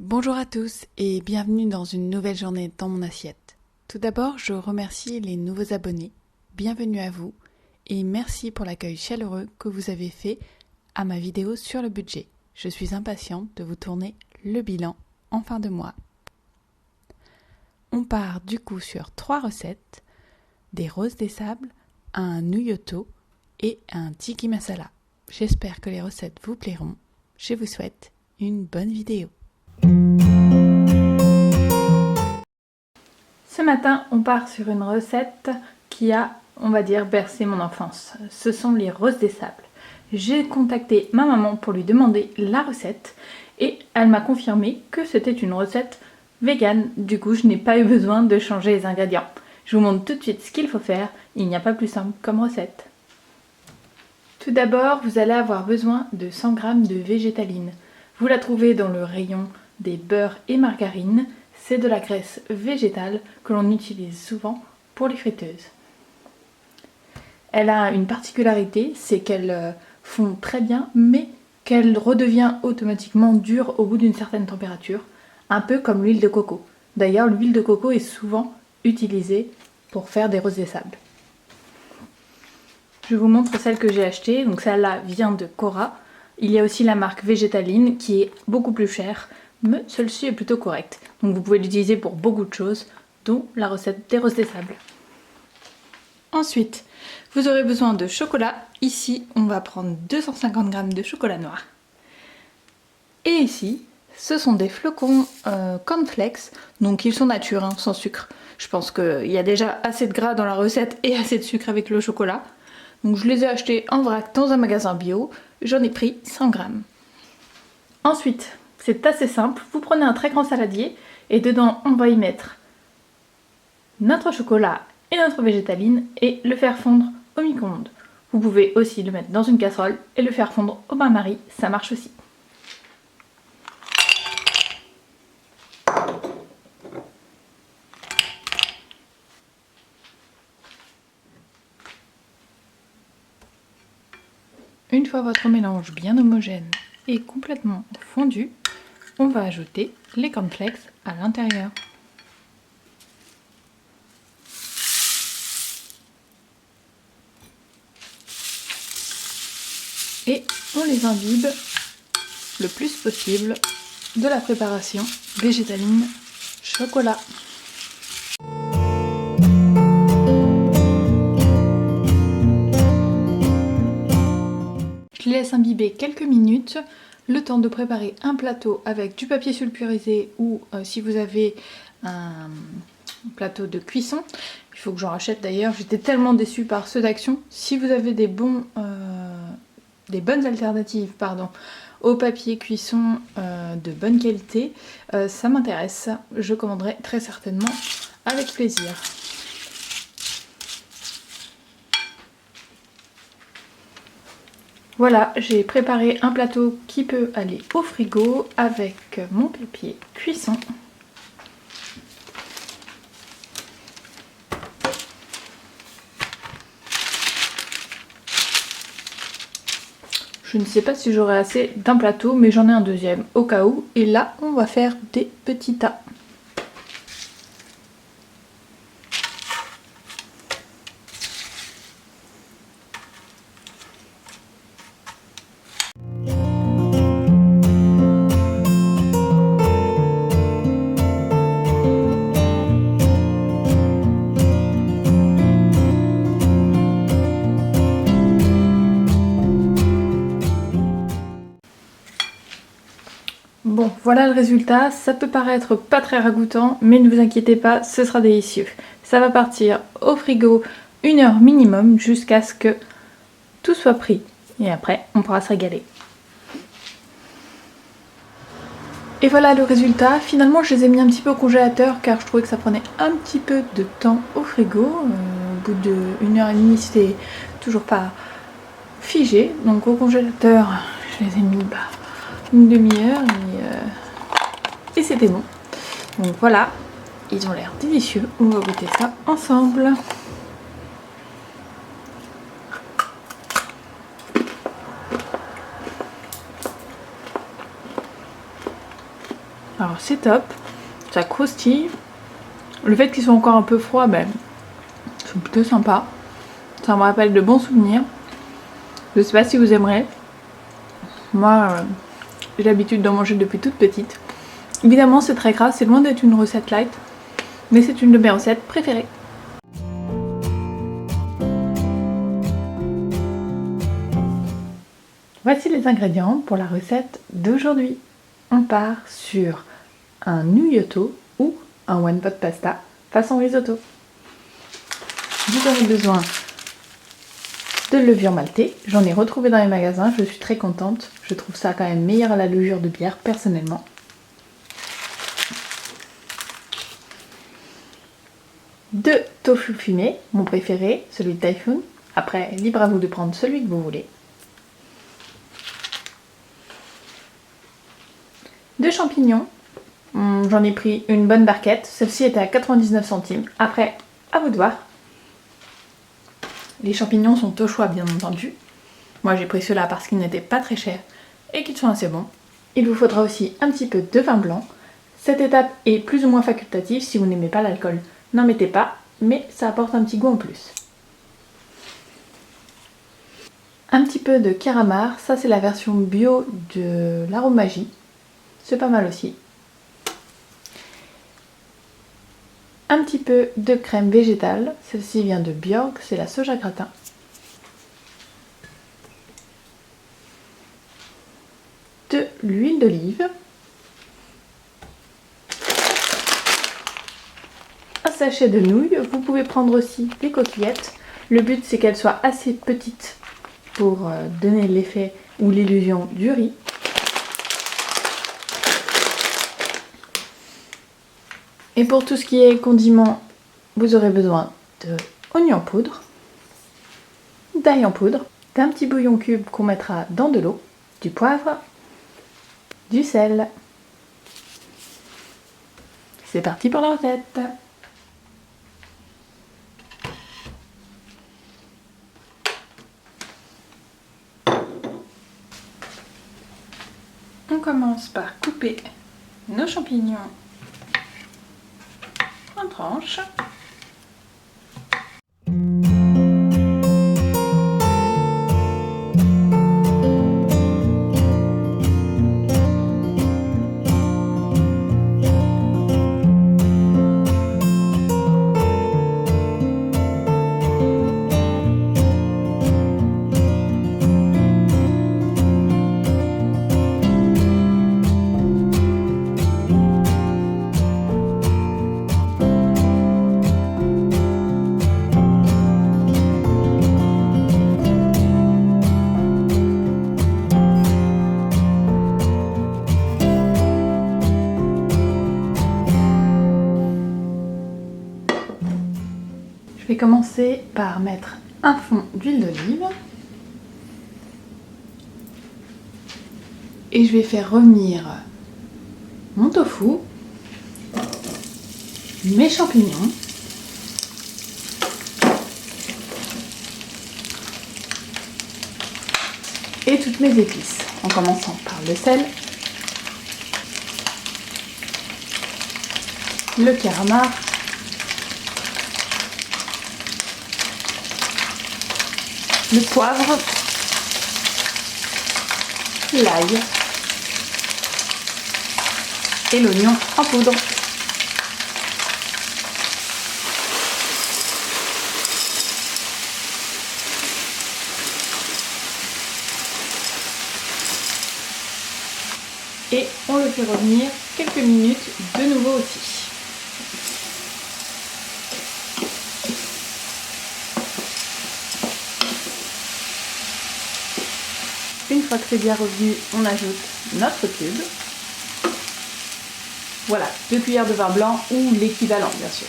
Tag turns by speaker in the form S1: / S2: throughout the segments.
S1: Bonjour à tous et bienvenue dans une nouvelle journée dans mon assiette. Tout d'abord, je remercie les nouveaux abonnés. Bienvenue à vous et merci pour l'accueil chaleureux que vous avez fait à ma vidéo sur le budget. Je suis impatiente de vous tourner le bilan en fin de mois. On part du coup sur 3 recettes, des roses des sables, un nouilloto et un tiki masala. J'espère que les recettes vous plairont. Je vous souhaite une bonne vidéo.
S2: Ce matin, on part sur une recette qui a, on va dire, bercé mon enfance. Ce sont les roses des sables. J'ai contacté ma maman pour lui demander la recette et elle m'a confirmé que c'était une recette végane. Du coup, je n'ai pas eu besoin de changer les ingrédients. Je vous montre tout de suite ce qu'il faut faire. Il n'y a pas plus simple comme recette. Tout d'abord, vous allez avoir besoin de 100 g de végétaline. Vous la trouvez dans le rayon des beurres et margarines. C'est de la graisse végétale que l'on utilise souvent pour les friteuses. Elle a une particularité, c'est qu'elle fond très bien, mais qu'elle redevient automatiquement dure au bout d'une certaine température, un peu comme l'huile de coco. D'ailleurs, l'huile de coco est souvent utilisée pour faire des roses des sables. Je vous montre celle que j'ai achetée, donc celle-là vient de Cora. Il y a aussi la marque Végétaline qui est beaucoup plus chère, mais celle-ci est plutôt correcte. Donc vous pouvez l'utiliser pour beaucoup de choses, dont la recette des roses des sables. Ensuite, vous aurez besoin de chocolat. Ici, on va prendre 250 g de chocolat noir. Et ici, ce sont des flocons cornflakes, donc ils sont nature, hein, sans sucre. Je pense qu'il y a déjà assez de gras dans la recette et assez de sucre avec le chocolat. Donc je les ai achetés en vrac dans un magasin bio. J'en ai pris 100 g. Ensuite, c'est assez simple. Vous prenez un très grand saladier et dedans, on va y mettre notre chocolat et notre végétaline et le faire fondre au micro-ondes. Vous pouvez aussi le mettre dans une casserole et le faire fondre au bain-marie, ça marche aussi. Une fois votre mélange bien homogène et complètement fondu, on va ajouter les cornflakes à l'intérieur. Et on les imbibe le plus possible de la préparation végétaline chocolat. Je les laisse imbiber quelques minutes, le temps de préparer un plateau avec du papier sulfurisé ou si vous avez un plateau de cuisson. Il faut que j'en rachète d'ailleurs, j'étais tellement déçue par ceux d'Action. Si vous avez des bonnes alternatives au papier cuisson de bonne qualité, ça m'intéresse. Je commanderai très certainement avec plaisir. Voilà, j'ai préparé un plateau qui peut aller au frigo avec mon papier cuisson. Je ne sais pas si j'aurai assez d'un plateau, mais j'en ai un deuxième au cas où. Et là, on va faire des petits tas. Bon, voilà le résultat. Ça peut paraître pas très ragoûtant, mais ne vous inquiétez pas, ce sera délicieux. Ça va partir au frigo 1 heure minimum jusqu'à ce que tout soit pris. Et après, on pourra se régaler. Et voilà le résultat. Finalement, je les ai mis un petit peu au congélateur car je trouvais que ça prenait un petit peu de temps au frigo. Au bout de 1h30, c'était toujours pas figé. Donc au congélateur, je les ai mis une demi-heure et c'était bon. Donc voilà, ils ont l'air délicieux. On va goûter ça ensemble. Alors c'est top, ça croustille. Le fait qu'ils soient encore un peu froids, c'est plutôt sympa. Ça me rappelle de bons souvenirs. Je sais pas si vous aimerez. Moi, j'ai l'habitude d'en manger depuis toute petite. Évidemment, c'est très gras, c'est loin d'être une recette light, mais c'est une de mes recettes préférées. Voici les ingrédients pour la recette d'aujourd'hui. On part sur un gnocchi ou un one pot pasta façon risotto. Vous aurez besoin de levure maltée. J'en ai retrouvé dans les magasins, je suis très contente. Je trouve ça quand même meilleur à la levure de bière personnellement. Deux tofu fumés, mon préféré, celui de Typhoon. Après, libre à vous de prendre celui que vous voulez. 2 champignons, j'en ai pris une bonne barquette, celle-ci était à 99 centimes. Après, à vous de voir. Les champignons sont au choix bien entendu. Moi j'ai pris ceux-là parce qu'ils n'étaient pas très chers et qu'ils sont assez bons. Il vous faudra aussi un petit peu de vin blanc. Cette étape est plus ou moins facultative, si vous n'aimez pas l'alcool, n'en mettez pas, mais ça apporte un petit goût en plus. Un petit peu de caramar, ça c'est la version bio de l'Aromagie. C'est pas mal aussi. Un petit peu de crème végétale, celle-ci vient de Björk, c'est la soja gratin. De l'huile d'olive. Un sachet de nouilles, vous pouvez prendre aussi des coquillettes. Le but c'est qu'elles soient assez petites pour donner l'effet ou l'illusion du riz. Et pour tout ce qui est condiments, vous aurez besoin de oignons en poudre, d'ail en poudre, d'un petit bouillon cube qu'on mettra dans de l'eau, du poivre, du sel. C'est parti pour la recette. On commence par couper nos champignons en tranches. Je vais commencer par mettre un fond d'huile d'olive et je vais faire revenir mon tofu, mes champignons, et toutes mes épices, en commençant par le sel, le caramar, le poivre, l'ail et l'oignon en poudre. Et on le fait revenir quelques minutes de nouveau aussi. Une fois que c'est bien revenu, on ajoute notre cube. Voilà, 2 cuillères de vin blanc ou l'équivalent bien sûr.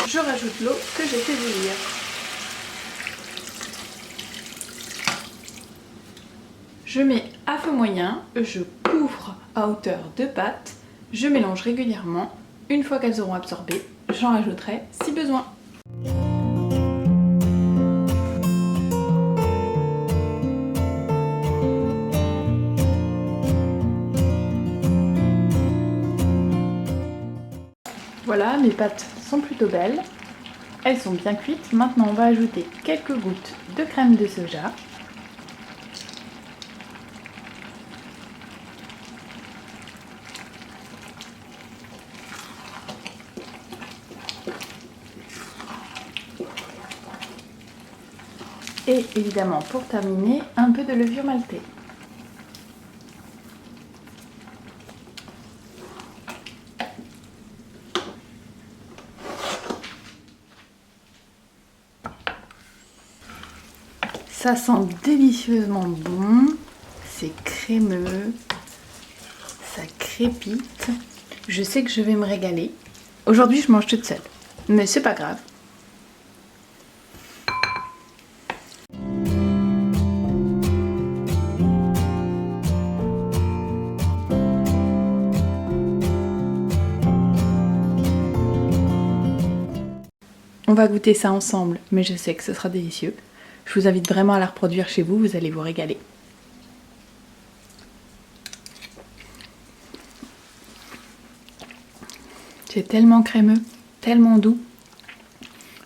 S2: Je rajoute l'eau que j'ai fait bouillir. Je mets à feu moyen, je couvre à hauteur de pâte, je mélange régulièrement. Une fois qu'elles auront absorbé, j'en rajouterai si besoin. Voilà, mes pâtes sont plutôt belles. Elles sont bien cuites. Maintenant, on va ajouter quelques gouttes de crème de soja. Et évidemment, pour terminer, un peu de levure maltée. Ça sent délicieusement bon, c'est crémeux, ça crépite. Je sais que je vais me régaler. Aujourd'hui, je mange toute seule, mais c'est pas grave. On va goûter ça ensemble, mais je sais que ce sera délicieux. Je vous invite vraiment à la reproduire chez vous, vous allez vous régaler. C'est tellement crémeux, tellement doux.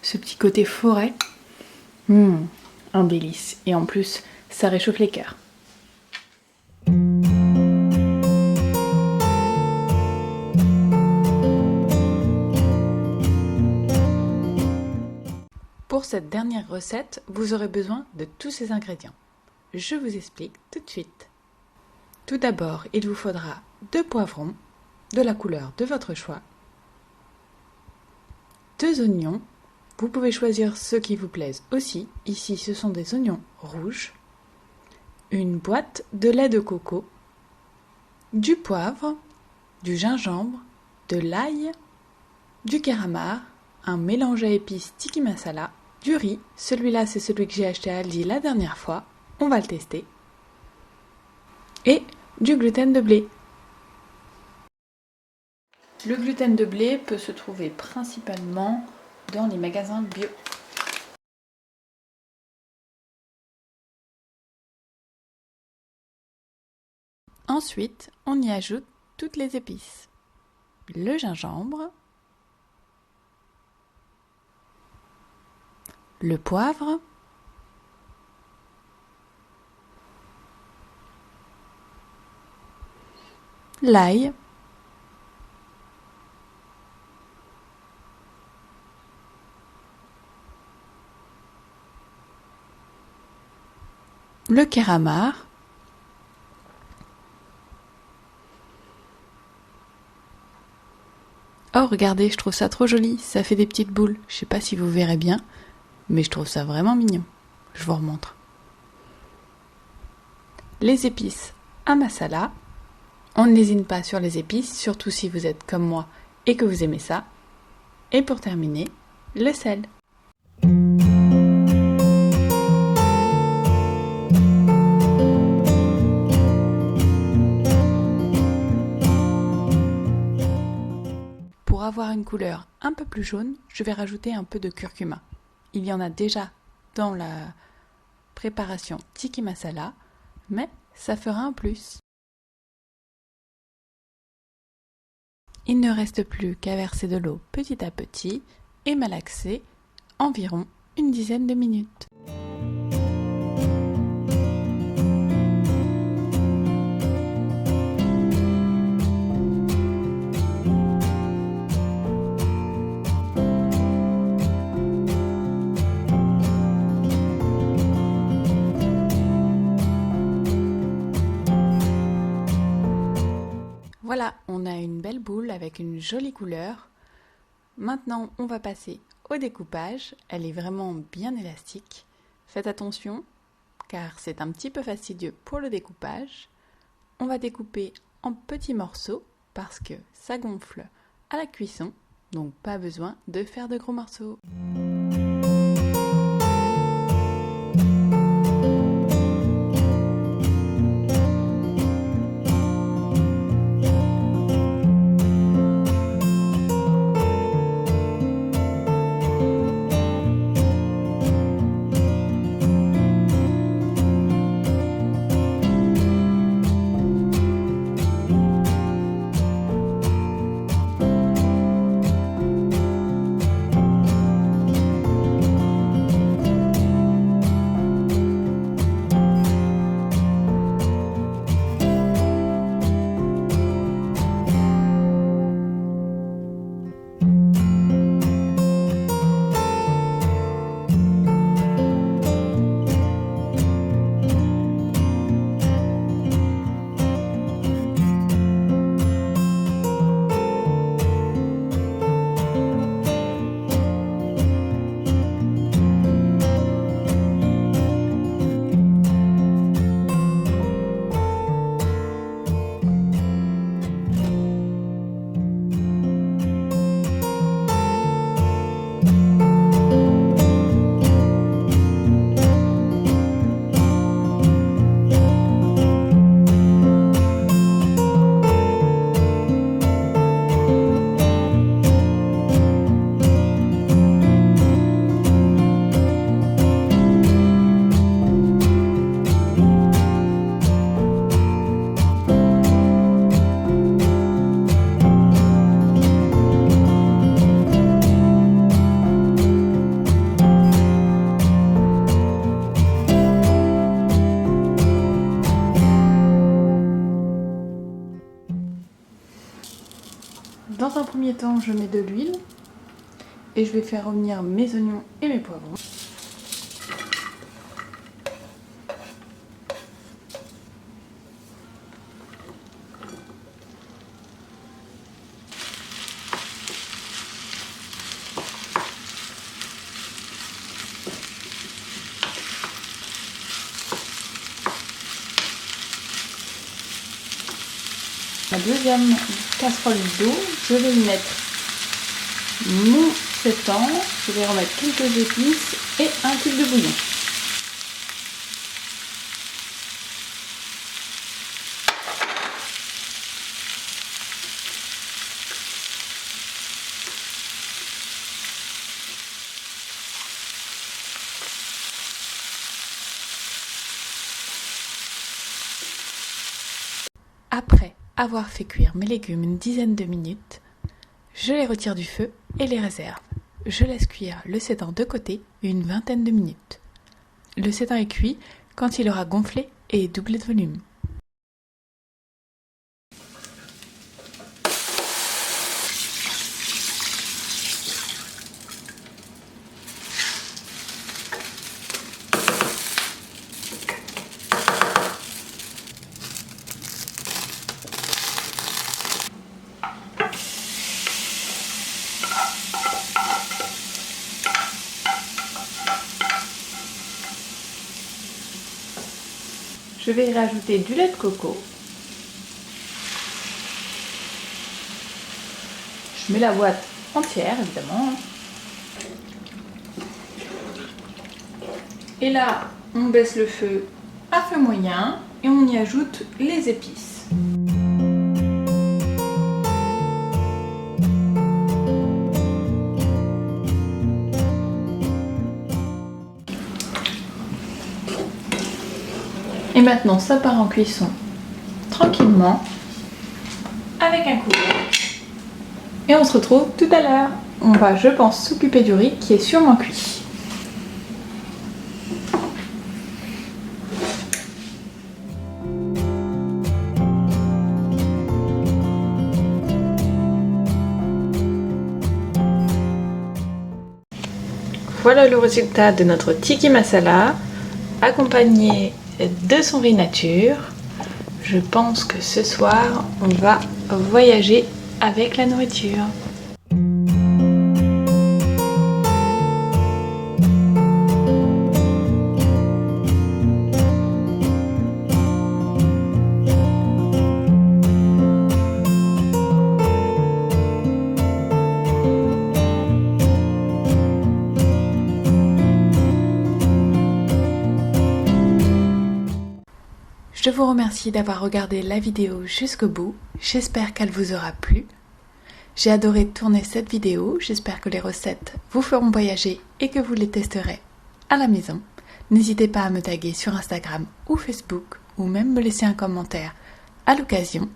S2: Ce petit côté forêt, un délice. Et en plus, ça réchauffe les cœurs. Pour cette dernière recette, vous aurez besoin de tous ces ingrédients. Je vous explique tout de suite. Tout d'abord, il vous faudra 2 poivrons, de la couleur de votre choix, 2 oignons, vous pouvez choisir ceux qui vous plaisent aussi, ici ce sont des oignons rouges, une boîte de lait de coco, du poivre, du gingembre, de l'ail, du caramar, un mélange à épices tiki masala, du riz, celui-là c'est celui que j'ai acheté à Aldi la dernière fois, on va le tester, et du gluten de blé. Le gluten de blé peut se trouver principalement dans les magasins bio. Ensuite, on y ajoute toutes les épices. Le gingembre, le poivre, l'ail, le caramar, oh regardez, je trouve ça trop joli, ça fait des petites boules, je sais pas si vous verrez bien, mais je trouve ça vraiment mignon, je vous remontre. Les épices à masala, on ne lésine pas sur les épices, surtout si vous êtes comme moi et que vous aimez ça. Et pour terminer, le sel. Pour avoir une couleur un peu plus jaune, je vais rajouter un peu de curcuma. Il y en a déjà dans la préparation tiki masala, mais ça fera un plus. Il ne reste plus qu'à verser de l'eau petit à petit et malaxer environ une dizaine de minutes. Voilà, on a une belle boule avec une jolie couleur. Maintenant, on va passer au découpage. Elle est vraiment bien élastique. Faites attention, car c'est un petit peu fastidieux pour le découpage. On va découper en petits morceaux parce que ça gonfle à la cuisson, donc pas besoin de faire de gros morceaux.
S1: un premier temps, je mets de l'huile et je vais faire revenir mes oignons et mes poivrons. La deuxième casserole d'eau, je vais y mettre mon sétan, je vais remettre quelques épices et un cube de bouillon. Après avoir fait cuire mes légumes une dizaine de minutes, je les retire du feu et les réserve. Je laisse cuire le sétan de côté une vingtaine de minutes. Le sétan est cuit quand il aura gonflé et doublé de volume. Je vais y rajouter du lait de coco. Je mets la boîte entière, évidemment. Et là, on baisse le feu à feu moyen et on y ajoute les épices. Et maintenant, ça part en cuisson tranquillement avec un couvercle. Et on se retrouve tout à l'heure. On va, je pense, s'occuper du riz qui est sûrement cuit. Voilà le résultat de notre tiki masala, accompagné de son riz nature. Je pense que ce soir, on va voyager avec la nourriture. Je vous remercie d'avoir regardé la vidéo jusqu'au bout, j'espère qu'elle vous aura plu. J'ai adoré tourner cette vidéo, j'espère que les recettes vous feront voyager et que vous les testerez à la maison. N'hésitez pas à me taguer sur Instagram ou Facebook ou même me laisser un commentaire à l'occasion.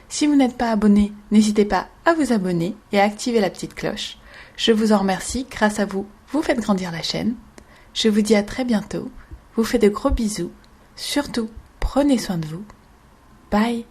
S1: Si vous n'êtes pas abonné, n'hésitez pas à vous abonner et à activer la petite cloche. Je vous en remercie, grâce à vous, vous faites grandir la chaîne. Je vous dis à très bientôt, vous fais de gros bisous, surtout prenez soin de vous. Bye!